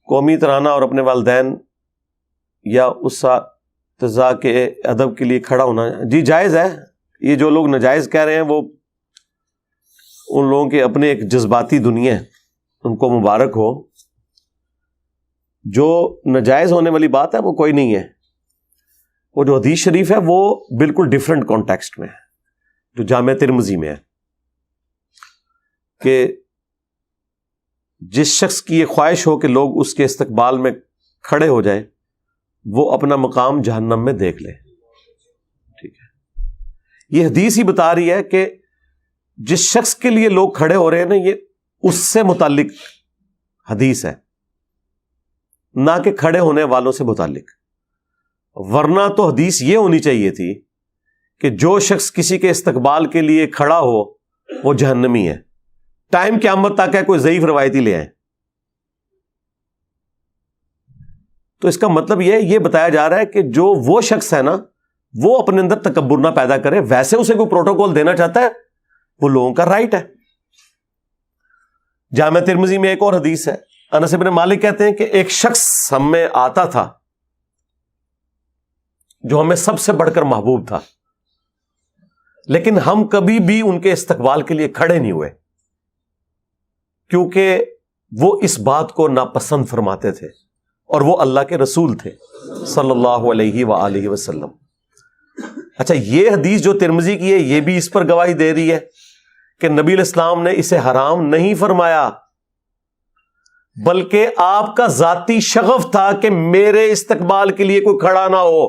قومی ترانہ اور اپنے والدین یا اساتذہ کے ادب کے لیے کھڑا ہونا جی جائز ہے. یہ جو لوگ ناجائز کہہ رہے ہیں وہ ان لوگوں کے اپنے ایک جذباتی دنیا ہے, ان کو مبارک ہو. جو ناجائز ہونے والی بات ہے وہ کوئی نہیں ہے. وہ جو حدیث شریف ہے وہ بالکل ڈیفرنٹ کانٹیکسٹ میں ہے, جو جامع ترمذی میں ہے کہ جس شخص کی یہ خواہش ہو کہ لوگ اس کے استقبال میں کھڑے ہو جائیں وہ اپنا مقام جہنم میں دیکھ لے. ٹھیک ہے, یہ حدیث ہی بتا رہی ہے کہ جس شخص کے لیے لوگ کھڑے ہو رہے ہیں نا, یہ اس سے متعلق حدیث ہے, نہ کہ کھڑے ہونے والوں سے متعلق. ورنہ تو حدیث یہ ہونی چاہیے تھی کہ جو شخص کسی کے استقبال کے لیے کھڑا ہو وہ جہنمی ہے. ٹائم قیامت تک ہے, کوئی ضعیف روایتی لے آئے. تو اس کا مطلب یہ بتایا جا رہا ہے کہ جو وہ شخص ہے نا وہ اپنے اندر تکبر نہ پیدا کرے. ویسے اسے کوئی پروٹوکول دینا چاہتا ہے وہ لوگوں کا رائٹ ہے. جامع ترمذی میں ایک اور حدیث ہے, انس بن مالک کہتے ہیں کہ ایک شخص ہم میں آتا تھا جو ہمیں سب سے بڑھ کر محبوب تھا, لیکن ہم کبھی بھی ان کے استقبال کے لیے کھڑے نہیں ہوئے کیونکہ وہ اس بات کو ناپسند فرماتے تھے, اور وہ اللہ کے رسول تھے صلی اللہ علیہ وآلہ وسلم. اچھا, یہ حدیث جو ترمذی کی ہے یہ بھی اس پر گواہی دے رہی ہے کہ نبی علیہ السلام نے اسے حرام نہیں فرمایا, بلکہ آپ کا ذاتی شغف تھا کہ میرے استقبال کے لیے کوئی کھڑا نہ ہو.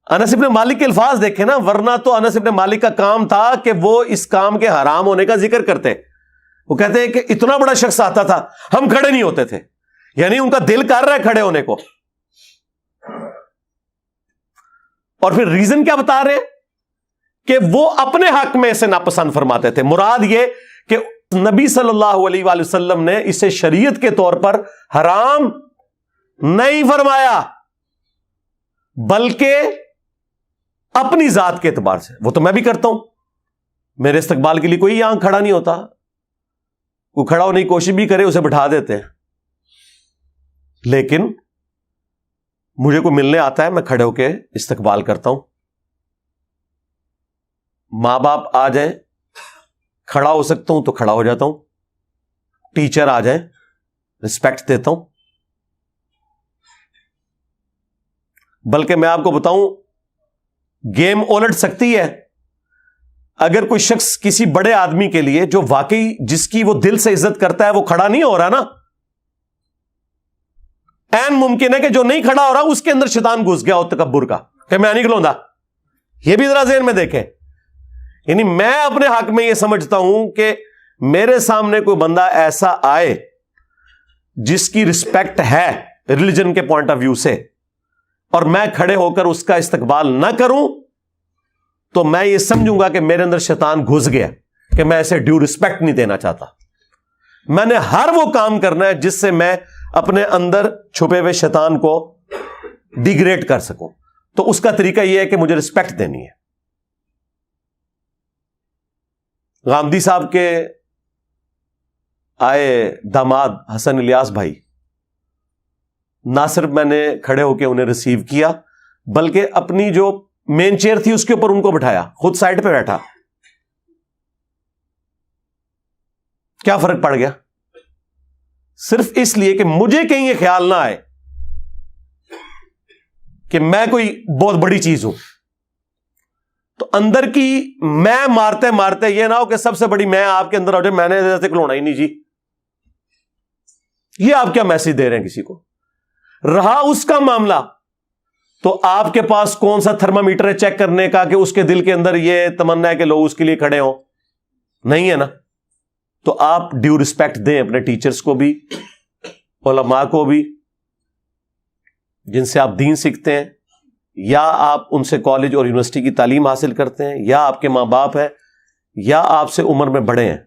انس بن مالک کے الفاظ دیکھیں نا, ورنہ تو انس بن مالک کا کام تھا کہ وہ اس کام کے حرام ہونے کا ذکر کرتے. وہ کہتے ہیں کہ اتنا بڑا شخص آتا تھا ہم کھڑے نہیں ہوتے تھے, یعنی ان کا دل کر رہا ہے کھڑے ہونے کو. اور پھر ریزن کیا بتا رہے ہیں کہ وہ اپنے حق میں اسے ناپسند فرماتے تھے. مراد یہ کہ نبی صلی اللہ علیہ وآلہ وسلم نے اسے شریعت کے طور پر حرام نہیں فرمایا, بلکہ اپنی ذات کے اعتبار سے. وہ تو میں بھی کرتا ہوں, میرے استقبال کے لیے کوئی یہاں کھڑا نہیں ہوتا, کوئی کھڑا ہونے کی کوشش بھی کرے اسے بٹھا دیتے ہیں. لیکن مجھے کوئی ملنے آتا ہے میں کھڑے ہو کے استقبال کرتا ہوں. ماں باپ آ جائیں کھڑا ہو سکتا ہوں تو کھڑا ہو جاتا ہوں. ٹیچر آ جائیں رسپیکٹ دیتا ہوں. بلکہ میں آپ کو بتاؤں گیم الٹ سکتی ہے اگر کوئی شخص کسی بڑے آدمی کے لیے جو واقعی جس کی وہ دل سے عزت کرتا ہے وہ کھڑا نہیں ہو رہا نا, این ممکن ہے کہ جو نہیں کھڑا ہو رہا اس کے اندر شیطان گھس گیا ہو تکبر کا کہ میں نہیں کھلوندا. یہ بھی ذرا ذہن میں دیکھیں. یعنی میں اپنے حق میں یہ سمجھتا ہوں کہ میرے سامنے کوئی بندہ ایسا آئے جس کی رسپیکٹ ہے ریلیجن کے پوائنٹ آف ویو سے, اور میں کھڑے ہو کر اس کا استقبال نہ کروں تو میں یہ سمجھوں گا کہ میرے اندر شیطان گھس گیا کہ میں اسے ڈیو رسپیکٹ نہیں دینا چاہتا. میں نے ہر وہ کام کرنا ہے جس سے میں اپنے اندر چھپے ہوئے شیطان کو ڈیگریڈ کر سکوں. تو اس کا طریقہ یہ ہے کہ مجھے رسپیکٹ دینی ہے. غامدی صاحب کے آئے داماد حسن الیاس بھائی, نہ صرف میں نے کھڑے ہو کے انہیں ریسیو کیا بلکہ اپنی جو مین چیئر تھی اس کے اوپر ان کو بٹھایا, خود سائڈ پہ بیٹھا. کیا فرق پڑ گیا؟ صرف اس لیے کہ مجھے کہیں یہ خیال نہ آئے کہ میں کوئی بہت بڑی چیز ہوں. تو اندر کی میں مارتے مارتے یہ نہ ہو کہ سب سے بڑی میں آپ کے اندر ہو جائے, میں نے ایسے کھلونا ہی نہیں جی. یہ آپ کیا میسج دے رہے ہیں کسی کو؟ رہا اس کا معاملہ تو آپ کے پاس کون سا تھرمامیٹر ہے چیک کرنے کا کہ اس کے دل کے اندر یہ تمنا ہے کہ لوگ اس کے لیے کھڑے ہوں؟ نہیں ہے نا. تو آپ ڈیو رسپیکٹ دیں اپنے ٹیچرز کو بھی, علماء کو بھی, جن سے آپ دین سیکھتے ہیں, یا آپ ان سے کالج اور یونیورسٹی کی تعلیم حاصل کرتے ہیں, یا آپ کے ماں باپ ہیں, یا آپ سے عمر میں بڑے ہیں.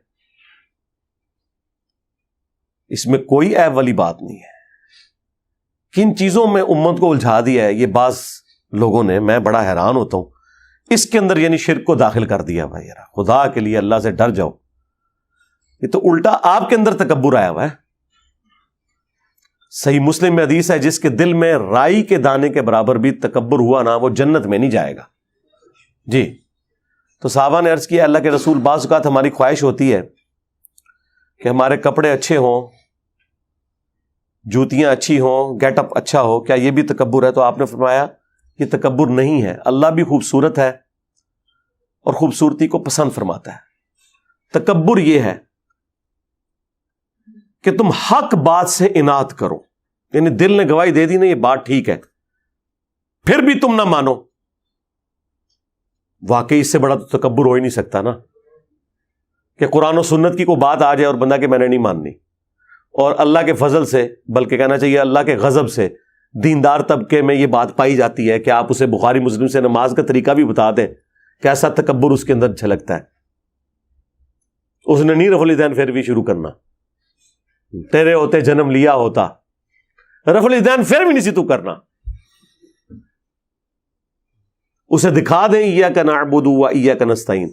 اس میں کوئی عیب والی بات نہیں ہے. کن چیزوں میں امت کو الجھا دیا ہے یہ بعض لوگوں نے, میں بڑا حیران ہوتا ہوں. اس کے اندر یعنی شرک کو داخل کر دیا. بھائی یار خدا کے لیے اللہ سے ڈر جاؤ. یہ تو الٹا آپ کے اندر تکبر آیا ہوا ہے. صحیح مسلم میں حدیث ہے جس کے دل میں رائی کے دانے کے برابر بھی تکبر ہوا نا وہ جنت میں نہیں جائے گا. جی تو صحابہ نے عرض کیا اللہ کے رسول بعض اوقات ہماری خواہش ہوتی ہے کہ ہمارے کپڑے اچھے ہوں, جوتیاں اچھی ہوں, گیٹ اپ اچھا ہو, کیا یہ بھی تکبر ہے؟ تو آپ نے فرمایا یہ تکبر نہیں ہے, اللہ بھی خوبصورت ہے اور خوبصورتی کو پسند فرماتا ہے. تکبر یہ ہے کہ تم حق بات سے اناد کرو, یعنی دل نے گواہی دے دی نا یہ بات ٹھیک ہے, پھر بھی تم نہ مانو. واقعی اس سے بڑا تو تکبر ہو ہی نہیں سکتا نا کہ قرآن و سنت کی کوئی بات آ جائے اور بندہ کہ میں نے نہیں ماننی, اور اللہ کے فضل سے, بلکہ کہنا چاہیے اللہ کے غضب سے دیندار طبقے میں یہ بات پائی جاتی ہے کہ آپ اسے بخاری مسلم سے نماز کا طریقہ بھی بتا دیں, کیسا تکبر اس کے اندر جھلکتا ہے. اس نے نہیں رفع الیدین پھر بھی شروع کرنا, تیرے ہوتے جنم لیا ہوتا, رفع الیدین پھر بھی نہیں سی تو کرنا. اسے دکھا دیں ایاک نعبد و ایاک نستعین,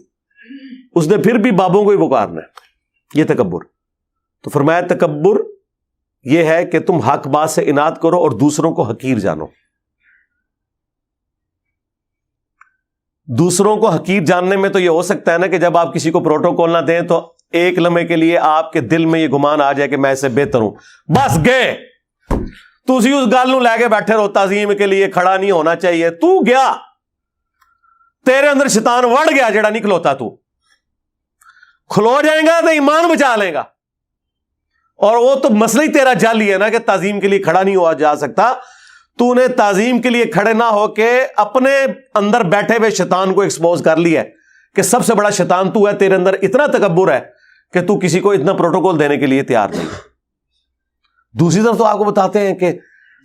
اس نے پھر بھی بابوں کو ہی پکارنا ہے. یہ تکبر. تو فرمایا تکبر یہ ہے کہ تم حق بات سے اناد کرو اور دوسروں کو حقیر جانو. دوسروں کو حقیر جاننے میں تو یہ ہو سکتا ہے نا کہ جب آپ کسی کو پروٹوکول نہ دیں تو ایک لمحے کے لیے آپ کے دل میں یہ گمان آ جائے کہ میں اس سے بہتر ہوں, بس گئے تو اسی اس گل نو لے کے بیٹھے رہو, تعظیم کے لیے کھڑا نہیں ہونا چاہیے. تو گیا, تیرے اندر شیطان وڑ گیا جڑا نہیں کھلوتا, تو کھلو جائے گا تو ایمان بچا لے گا. اور وہ تو مسئلہ ہی تیرا جعلی ہے نا کہ تعظیم کے لیے کھڑا نہیں ہوا جا سکتا. تو نے تعظیم کے لیے کھڑے نہ ہو کے اپنے اندر بیٹھے ہوئے شیطان کو ایکسپوز کر لیا ہے کہ سب سے بڑا شیطان تو ہے, تیرے اندر اتنا تکبر ہے کہ تو کسی کو اتنا پروٹوکول دینے کے لیے تیار نہیں. دوسری طرف تو آپ کو بتاتے ہیں کہ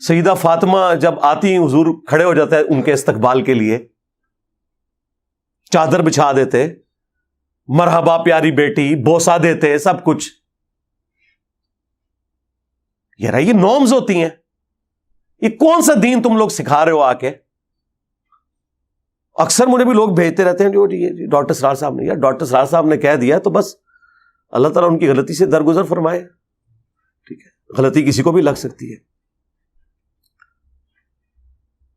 سیدہ فاطمہ جب آتی حضور کھڑے ہو جاتے ہیں ان کے استقبال کے لیے, چادر بچھا دیتے, مرحبا پیاری بیٹی, بوسا دیتے, سب کچھ. یار یہ نارمز ہوتی ہیں. یہ کون سا دین تم لوگ سکھا رہے ہو آ کے؟ اکثر مجھے بھی لوگ بھیجتے رہتے ہیں جو ڈاکٹر سرار صاحب نے, یار ڈاکٹر سرار صاحب نے کہہ دیا تو بس اللہ تعالیٰ ان کی غلطی سے درگزر فرمائے. ٹھیک ہے, غلطی کسی کو بھی لگ سکتی ہے.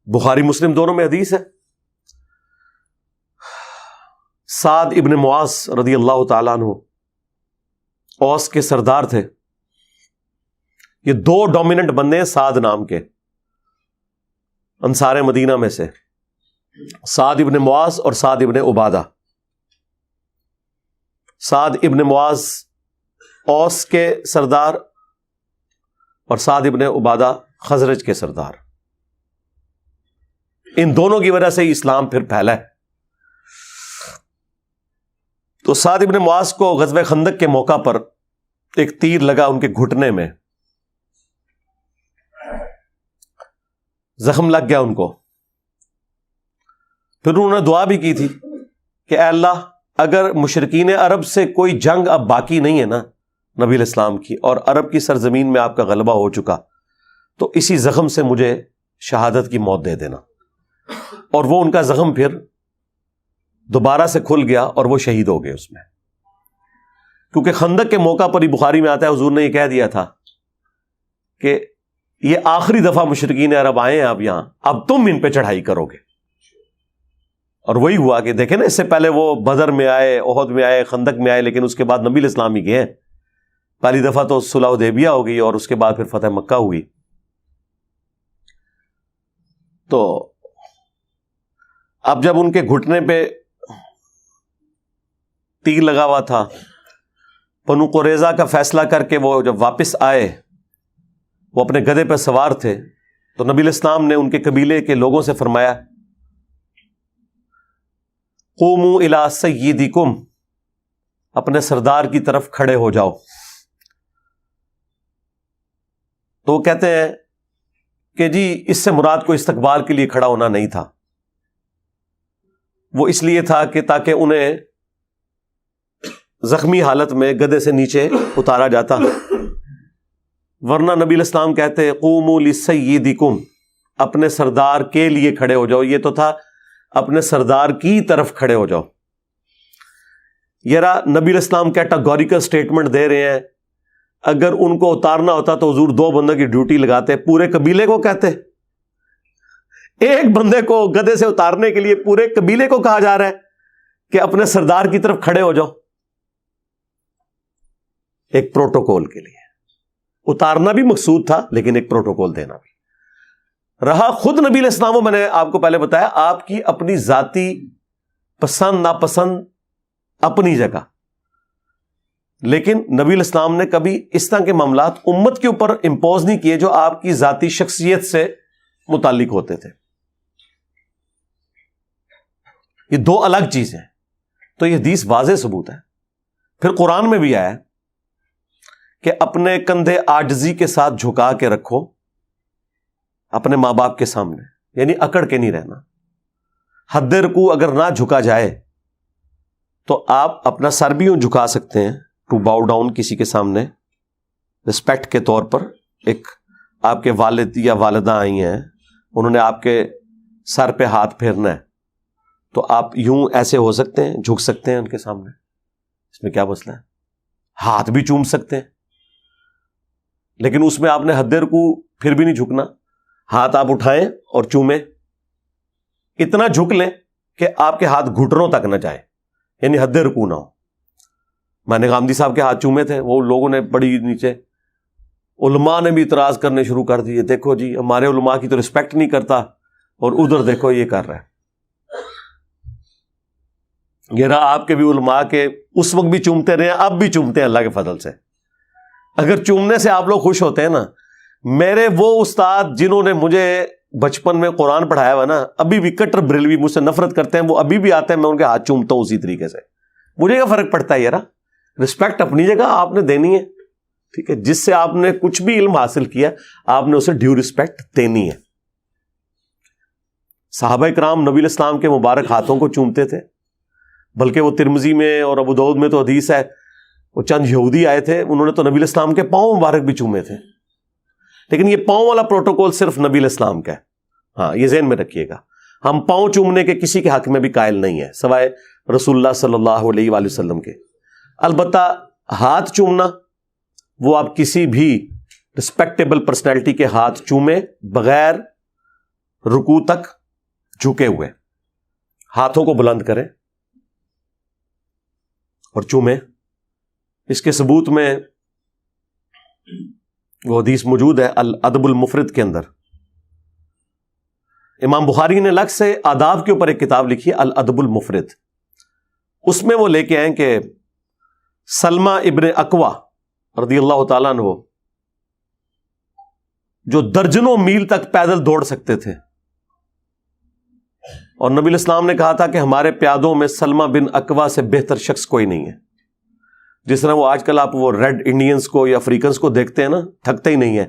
بخاری مسلم دونوں میں حدیث ہے, سعد ابن معاذ رضی اللہ تعالیٰ عنہ اوس کے سردار تھے. یہ دو ڈومیننٹ بندے ہیں سعد نام کے, انصار مدینہ میں سے, سعد ابن معاذ اور سعد ابن عبادہ. سعد ابن معاذ اوس کے سردار اور سعد ابن عبادہ خزرج کے سردار. ان دونوں کی وجہ سے ہی اسلام پھر پھیلا ہے. تو سعد ابن معاذ کو غزوہ خندق کے موقع پر ایک تیر لگا ان کے گھٹنے میں, زخم لگ گیا ان کو. پھر انہوں نے دعا بھی کی تھی کہ اے اللہ اگر مشرکین عرب سے کوئی جنگ اب باقی نہیں ہے نا نبی علیہ السلام کی, اور عرب کی سرزمین میں آپ کا غلبہ ہو چکا, تو اسی زخم سے مجھے شہادت کی موت دے دینا. اور وہ ان کا زخم پھر دوبارہ سے کھل گیا اور وہ شہید ہو گئے اس میں. کیونکہ خندق کے موقع پر ہی بخاری میں آتا ہے حضور نے یہ کہہ دیا تھا کہ یہ آخری دفعہ مشرکین عرب آئے ہیں اب یہاں, اب تم ان پہ چڑھائی کرو گے. اور وہی ہوا کہ دیکھیں نا, اس سے پہلے وہ بدر میں آئے, احد میں آئے, خندق میں آئے, لیکن اس کے بعد نبی علیہ السلام ہی گئے. پہلی دفعہ تو صلح حدیبیہ ہو گئی اور اس کے بعد پھر فتح مکہ ہوئی. تو اب جب ان کے گھٹنے پہ تیر لگا ہوا تھا, بنو قریظہ کا فیصلہ کر کے وہ جب واپس آئے, وہ اپنے گدھے پہ سوار تھے, تو نبی علیہ السلام نے ان کے قبیلے کے لوگوں سے فرمایا قوموا الی سیدکم, اپنے سردار کی طرف کھڑے ہو جاؤ. تو وہ کہتے ہیں کہ جی اس سے مراد کو استقبال کے لیے کھڑا ہونا نہیں تھا, وہ اس لیے تھا کہ تاکہ انہیں زخمی حالت میں گدھے سے نیچے اتارا جاتا, ورنہ نبی علیہ السلام کہتے قوموا لسیدکم, اپنے سردار کے لیے کھڑے ہو جاؤ. یہ تو تھا اپنے سردار کی طرف کھڑے ہو جاؤ. یہ نبی علیہ السلام کیٹاگوریکل سٹیٹمنٹ دے رہے ہیں اگر ان کو اتارنا ہوتا تو حضور 2 بندوں کی ڈیوٹی لگاتے, پورے قبیلے کو کہتے. ایک بندے کو گدھے سے اتارنے کے لیے پورے قبیلے کو کہا جا رہا ہے کہ اپنے سردار کی طرف کھڑے ہو جاؤ. ایک پروٹوکول کے لیے اتارنا بھی مقصود تھا, لیکن ایک پروٹوکول دینا بھی رہا. خود نبی علیہ السلام, میں نے آپ کو پہلے بتایا, آپ کی اپنی ذاتی پسند ناپسند اپنی جگہ, لیکن نبی علیہ السلام نے کبھی اس طرح کے معاملات امت کے اوپر امپوز نہیں کیے جو آپ کی ذاتی شخصیت سے متعلق ہوتے تھے. یہ 2 الگ چیزیں. تو یہ حدیث واضح ثبوت ہے. پھر قرآن میں بھی آیا کہ اپنے کندھے عاجزی کے ساتھ جھکا کے رکھو اپنے ماں باپ کے سامنے, یعنی اکڑ کے نہیں رہنا. حد رکوع اگر نہ جھکا جائے تو آپ اپنا سر بھی یوں جھکا سکتے ہیں, ٹو باؤ ڈاؤن کسی کے سامنے رسپیکٹ کے طور پر. ایک آپ کے والد یا والدہ آئی ہیں, انہوں نے آپ کے سر پہ ہاتھ پھیرنا ہے, تو آپ یوں ایسے ہو سکتے ہیں, جھک سکتے ہیں ان کے سامنے. اس میں کیا مسئلہ ہے؟ ہاتھ بھی چوم سکتے ہیں, لیکن اس میں آپ نے حد رکوع پھر بھی نہیں جھکنا. ہاتھ آپ اٹھائیں اور چومیں, اتنا جھک لیں کہ آپ کے ہاتھ گھٹنوں تک نہ جائیں, یعنی حد رکوع نہ ہو. میں نے غامدی صاحب کے ہاتھ چومے تھے, وہ لوگوں نے بڑی نیچے, علماء نے بھی اعتراض کرنے شروع کر دیے, دیکھو جی ہمارے علماء کی تو رسپیکٹ نہیں کرتا, اور ادھر دیکھو یہ کر رہا ہے. یہ رہا آپ کے بھی علماء کے اس وقت بھی چومتے رہے, اب بھی چومتے ہیں اللہ کے فضل سے. اگر چومنے سے آپ لوگ خوش ہوتے ہیں نا, میرے وہ استاد جنہوں نے مجھے بچپن میں قرآن پڑھایا ہوا نا, ابھی بھی کٹر بریلوی مجھ سے نفرت کرتے ہیں, وہ ابھی بھی آتے ہیں, میں ان کے ہاتھ چومتا ہوں اسی طریقے سے. مجھے کیا فرق پڑتا ہے یار, رسپیکٹ اپنی جگہ آپ نے دینی ہے, ٹھیک ہے. جس سے آپ نے کچھ بھی علم حاصل کیا آپ نے اسے ڈیو رسپیکٹ دینی ہے. صحابہ کرام نبی علیہ السلام کے مبارک ہاتھوں کو چومتے تھے, بلکہ وہ ترمذی میں اور ابو داؤد میں تو حدیث ہے, وہ چند یہودی آئے تھے, انہوں نے تو نبی علیہ السلام کے پاؤں مبارک بھی چومے تھے. لیکن یہ پاؤں والا پروٹوکول صرف نبی علیہ السلام کا ہے. ہاں, یہ ذہن میں رکھیے گا, ہم پاؤں چومنے کے کسی کے حق میں بھی قائل نہیں ہے سوائے رسول اللہ صلی اللہ علیہ وآلہ وسلم کے. البتہ ہاتھ چومنا, وہ آپ کسی بھی رسپیکٹیبل پرسنالٹی کے ہاتھ چومیں بغیر رکوع تک جھکے ہوئے, ہاتھوں کو بلند کریں اور چومیں. اس کے ثبوت میں وہ حدیث موجود ہے الادب المفرد کے اندر. امام بخاری نے الگ سے آداب کے اوپر ایک کتاب لکھی ہے الادب المفرد. اس میں وہ لے کے آئیں کہ سلمہ ابن اکوا رضی اللہ تعالیٰ عنہ, جو درجنوں میل تک پیدل دوڑ سکتے تھے, اور نبی علیہ السلام نے کہا تھا کہ ہمارے پیادوں میں سلمہ بن اکوا سے بہتر شخص کوئی نہیں ہے. جس طرح وہ آج کل آپ وہ ریڈ انڈینز کو یا افریقنز کو دیکھتے ہیں نا, تھکتے ہی نہیں ہیں.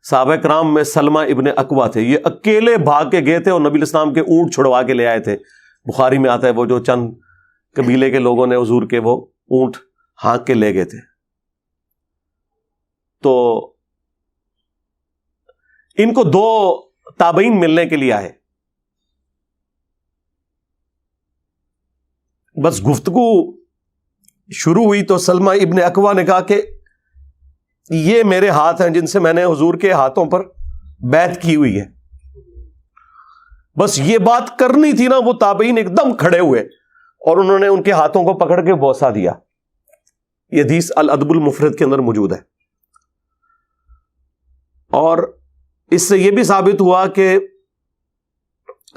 صحابہ کرام میں سلمہ ابن اکوا تھے, یہ اکیلے بھاگ کے گئے تھے اور نبی علیہ السلام کے اونٹ چھڑوا کے لے آئے تھے. بخاری میں آتا ہے وہ جو چند قبیلے کے لوگوں نے حضور کے وہ اونٹ ہانک کے لے گئے تھے. تو ان کو 2 تابعین ملنے کے لیے آئے. بس گفتگو شروع ہوئی تو سلمہ ابن اکوا نے کہا کہ یہ میرے ہاتھ ہیں جن سے میں نے حضور کے ہاتھوں پر بیعت کی ہوئی ہے. بس یہ بات کرنی تھی نا, وہ تابعین ایک دم کھڑے ہوئے اور انہوں نے ان کے ہاتھوں کو پکڑ کے بوسہ دیا. یہ حدیث الادب المفرد کے اندر موجود ہے. اور اس سے یہ بھی ثابت ہوا کہ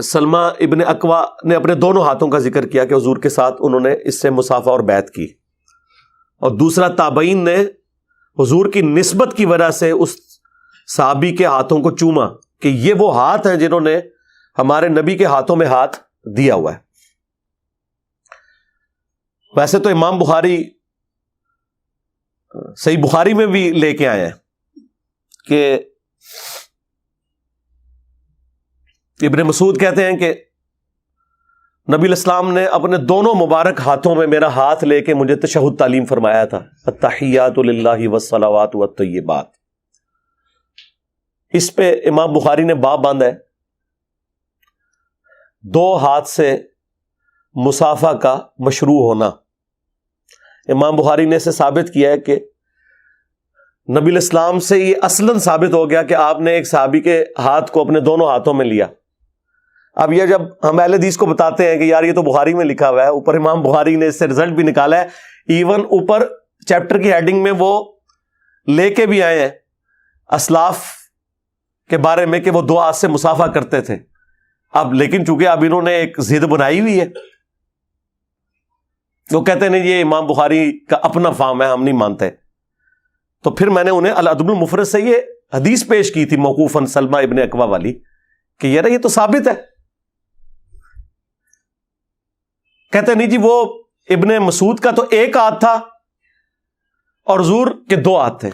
سلمہ ابن اکوا نے اپنے دونوں ہاتھوں کا ذکر کیا کہ حضور کے ساتھ انہوں نے اس سے مصافحہ اور بیعت کی, اور دوسرا تابعین نے حضور کی نسبت کی وجہ سے اس صحابی کے ہاتھوں کو چوما کہ یہ وہ ہاتھ ہیں جنہوں نے ہمارے نبی کے ہاتھوں میں ہاتھ دیا ہوا ہے. ویسے تو امام بخاری صحیح بخاری میں بھی لے کے آئے ہیں کہ ابن مسعود کہتے ہیں کہ نبی علیہ السلام نے اپنے دونوں مبارک ہاتھوں میں میرا ہاتھ لے کے مجھے تشہد تعلیم فرمایا تھا, التحیات للہ والصلوات والطیبات. اس پہ امام بخاری نے باب باندھا ہے 2 ہاتھ سے مصافحہ کا مشروع ہونا. امام بخاری نے اسے ثابت کیا ہے کہ نبی الاسلام سے یہ اصلاً ثابت ہو گیا کہ آپ نے ایک صحابی کے ہاتھ کو اپنے دونوں ہاتھوں میں لیا. اب یہ جب ہم اہل حدیث کو بتاتے ہیں کہ یار یہ تو بخاری میں لکھا ہوا ہے، اوپر امام بخاری نے اس سے رزلٹ بھی نکالا ہے، ایون اوپر چیپٹر کی ہیڈنگ میں وہ لے کے بھی آئے ہیں اسلاف کے بارے میں کہ وہ 2 ہاتھ سے مصافحہ کرتے تھے. اب لیکن چونکہ اب انہوں نے ایک ضد بنائی ہوئی ہے، وہ کہتے ہیں یہ امام بخاری کا اپنا فہم ہے، ہم نہیں مانتے. تو پھر میں نے انہیں الادب المفرد سے یہ حدیث پیش کی تھی موقوفاً سلمہ ابن اکوا والی کہ یار یہ تو ثابت ہے. کہتے نہیں جی وہ ابن مسعود کا تو 1 ہاتھ تھا اور حضور کے 2 ہاتھ تھے.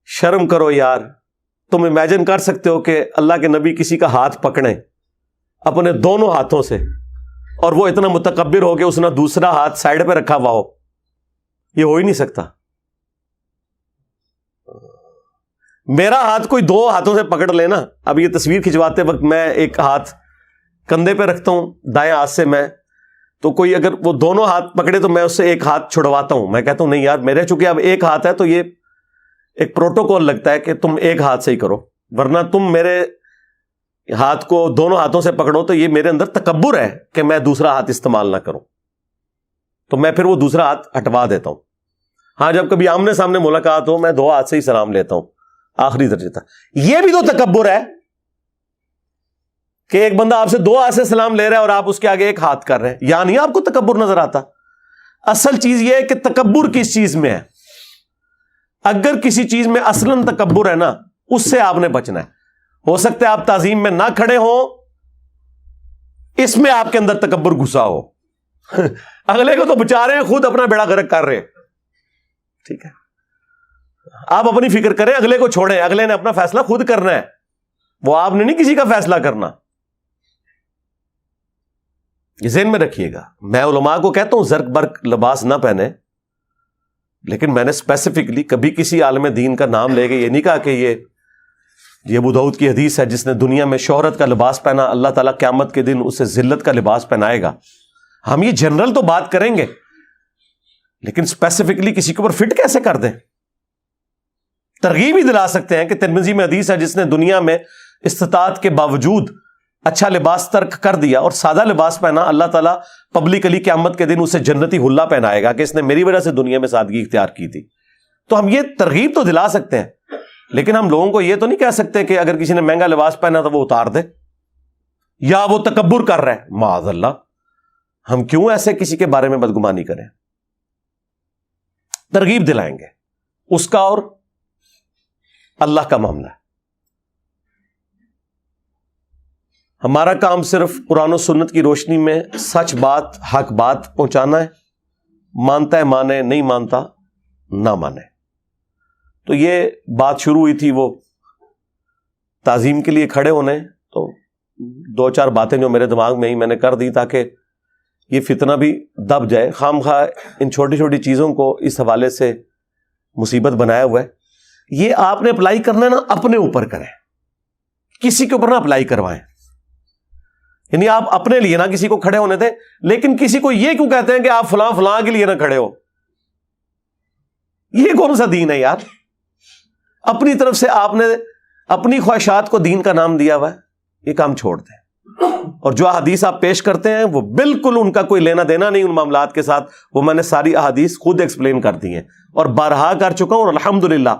شرم کرو یار، تم امیجن کر سکتے ہو کہ اللہ کے نبی کسی کا ہاتھ پکڑیں اپنے دونوں ہاتھوں سے اور وہ اتنا متکبر ہو کہ اس نے دوسرا ہاتھ سائڈ پہ رکھا ہوا ہو؟ یہ ہو ہی نہیں سکتا. میرا ہاتھ کوئی 2 ہاتھوں سے پکڑ لینا. اب یہ تصویر کھنچواتے وقت میں ایک ہاتھ کندھے پہ رکھتا ہوں دائیں ہاتھ سے، میں تو کوئی اگر وہ دونوں ہاتھ پکڑے تو میں اس سے ایک ہاتھ چھڑواتا ہوں. میں کہتا ہوں نہیں یار میرے چونکہ اب 1 ہاتھ ہے تو یہ ایک پروٹوکول لگتا ہے کہ تم 1 ہاتھ سے ہی کرو، ورنہ تم میرے ہاتھ کو دونوں ہاتھوں سے پکڑو تو یہ میرے اندر تکبر ہے کہ میں دوسرا ہاتھ استعمال نہ کروں. تو میں پھر وہ دوسرا ہاتھ ہٹوا دیتا ہوں. ہاں جب کبھی آمنے سامنے ملاقات ہو میں 2 ہاتھ سے ہی سلام لیتا ہوں آخری درجے تک. یہ بھی تو تکبر ہے کہ ایک بندہ آپ سے 2 ہاتھ سے سلام لے رہا ہے اور آپ اس کے آگے 1 ہاتھ کر رہے ہیں. یا نہیں آپ کو تکبر نظر آتا؟ اصل چیز یہ ہے کہ تکبر کس چیز میں ہے. اگر کسی چیز میں اصلاً تکبر ہے نا، اس سے آپ نے بچنا ہے. ہو سکتا ہے آپ تعظیم میں نہ کھڑے ہوں، اس میں آپ کے اندر تکبر گھسا ہو. اگلے کو تو بچا رہے ہیں، خود اپنا بیڑا غرق کر رہے ہیں. ٹھیک ہے، آپ اپنی فکر کریں، اگلے کو چھوڑیں. اگلے نے اپنا فیصلہ خود کرنا ہے، وہ آپ نے نہیں کسی کا فیصلہ کرنا. یہ ذہن میں رکھیے گا. میں علماء کو کہتا ہوں زرق برق لباس نہ پہنے، لیکن میں نے اسپیسیفکلی کبھی کسی عالم دین کا نام لے کے یہ نہیں کہا کہ یہ ابو داؤد کی حدیث ہے جس نے دنیا میں شہرت کا لباس پہنا اللہ تعالیٰ قیامت کے دن اسے ذلت کا لباس پہنائے گا. ہم یہ جنرل تو بات کریں گے لیکن اسپیسیفکلی کسی کے اوپر فٹ کیسے کر دیں؟ ترغیب ہی دلا سکتے ہیں کہ ترمذی میں حدیث ہے جس نے دنیا میں استطاعت کے باوجود اچھا لباس ترک کر دیا اور سادہ لباس پہنا، اللہ تعالیٰ پبلکلی قیامت کے دن اسے جنتی حلہ پہنائے گا کہ اس نے میری وجہ سے دنیا میں سادگی اختیار کی تھی. تو ہم یہ ترغیب تو دلا سکتے ہیں، لیکن ہم لوگوں کو یہ تو نہیں کہہ سکتے کہ اگر کسی نے مہنگا لباس پہنا تو وہ اتار دے یا وہ تکبر کر رہا ہے. معاذ اللہ، ہم کیوں ایسے کسی کے بارے میں بدگمانی کریں؟ ترغیب دلائیں گے، اس کا اور اللہ کا معاملہ ہے. ہمارا کام صرف قرآن و سنت کی روشنی میں سچ بات، حق بات پہنچانا ہے. مانتا ہے مانے، نہیں مانتا نہ مانے. تو یہ بات شروع ہوئی تھی وہ تعظیم کے لیے کھڑے ہونے، تو 2-4 باتیں جو میرے دماغ میں ہی میں نے کر دی تاکہ یہ فتنہ بھی دب جائے. خام خواہ ان چھوٹی چھوٹی چیزوں کو اس حوالے سے مصیبت بنایا ہوا ہے. یہ آپ نے اپلائی کرنا ہے نا، اپنے اوپر کریں، کسی کے اوپر نہ اپلائی کروائیں. یعنی آپ اپنے لیے نہ کسی کو کھڑے ہونے دیں، لیکن کسی کو یہ کیوں کہتے ہیں کہ آپ فلاں فلاں کے لیے نہ کھڑے ہو؟ یہ کون سا دین ہے یار؟ اپنی طرف سے آپ نے اپنی خواہشات کو دین کا نام دیا ہوا ہے. یہ کام چھوڑ دیں. اور جو احادیث آپ پیش کرتے ہیں وہ بالکل ان کا کوئی لینا دینا نہیں ان معاملات کے ساتھ. وہ میں نے ساری احادیث خود ایکسپلین کر دی ہیں اور بارہا کر چکا ہوں، اور الحمدللہ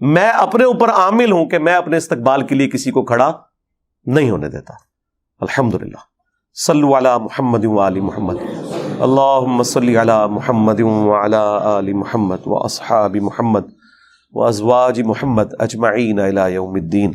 میں اپنے اوپر عامل ہوں کہ میں اپنے استقبال کے لیے کسی کو کھڑا نہیں ہونے دیتا. الحمدللہ. صلوا علی محمد وآل محمد. اللہم صلی علی محمد وعلی آل محمد واصحاب محمد وازواج محمد اجمعین الی یوم الدین.